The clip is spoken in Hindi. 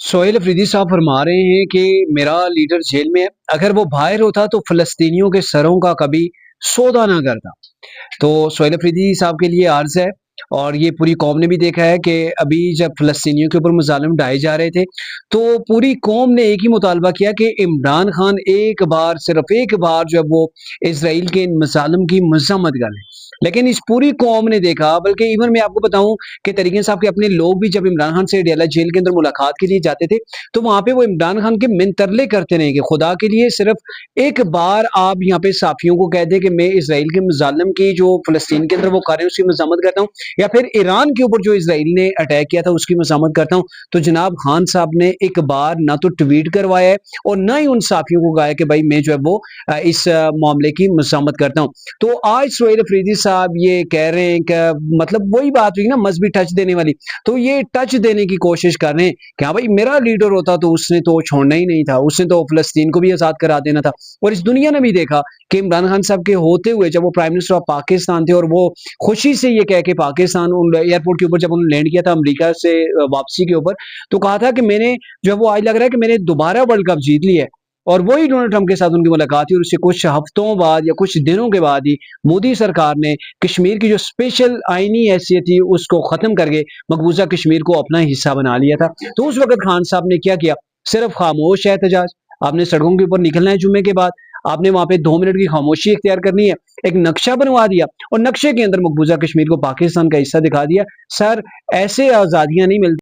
सोहेल अफरीदी साहब फरमा रहे हैं कि मेरा लीडर जेल में है। अगर वो बाहर होता तो फ़लस्तीनियों के सरों का कभी सौदा ना करता। तो सोहेल अफरीदी साहब के लिए अर्ज़ है और ये पूरी कौम ने भी देखा है कि अभी जब फ़लस्तीनियों के ऊपर मज़ालिम ढाए जा रहे थे, तो पूरी कौम ने एक ही मुतालबा किया कि इमरान खान एक बार, सिर्फ़ एक बार जो है वो इज़राइल के इन मज़ालिम की मज़म्मत कर लें। लेकिन इस पूरी कौम ने देखा, बल्कि इवन मैं आपको बताऊँ कि तरीक़े साहब के अपने लोग भी जब इमरान खान से डेला जेल के अंदर मुलाकात के लिए जाते थे, तो वहाँ पे वो इमरान खान के मिन-तरले करते रहे कि खुदा के लिए सिर्फ़ एक बार आप यहाँ पे साफ़ियों को कह दें कि मैं इज़राइल के मज़ालिम की जो फ़लस्तीन के अंदर वो कर रहे हैं उसकी मज़म्मत करता हूँ, या फिर ईरान के ऊपर जो इज़राइल ने अटैक किया था उसकी मज़म्मत करता हूँ। तो जनाब खान साहब ने एक बार ना तो ट्वीट करवाया है और ना ही उन साफ़ियों को कहा है कि भाई मैं जो है वो इस मामले की मज़म्मत करता हूँ। तो आज सोहेल अफरीदी साहब ये कह रहे हैं कि मतलब वही बात हुई ना मज़हबी टच देने वाली। तो ये टच देने की कोशिश कर रहे हैं कि हाँ भाई मेरा लीडर होता तो उसने तो छोड़ना ही नहीं था, उसने तो फ़लस्तीन को भी आज़ाद करा देना था। और इस दुनिया ने भी देखा कि इमरान खान साहब के होते हुए जब वो प्राइम मिनिस्टर ऑफ पाकिस्तान थे और वो खुशी से ये कह के पाकिस्तान उन एयरपोर्ट के ऊपर जब उन्होंने लैंड किया था अमेरिका से वापसी के ऊपर, तो कहा था कि मैंने जो है वो आज लग रहा है कि मैंने दोबारा वर्ल्ड कप जीत लिया है। और वही डोनाल्ड ट्रंप के साथ उनकी मुलाकात हुई और उससे कुछ हफ्तों बाद या कुछ दिनों के बाद ही मोदी सरकार ने कश्मीर की जो स्पेशल आईनी हैसियत थी उसको ख़त्म करके मकबूजा कश्मीर को अपना हिस्सा बना लिया था। तो उस वक़्त खान साहब ने क्या किया? सिर्फ़ खामोश है एहतजाज। आपने सड़कों के ऊपर निकलना है जुम्मे के बाद, आपने वहाँ पे 2 मिनट की खामोशी इख्तियार करनी है, एक नक्शा बनवा दिया और नक्शे के अंदर मकबूजा कश्मीर को पाकिस्तान का हिस्सा दिखा दिया। सर ऐसे आज़ादियाँ नहीं मिलती।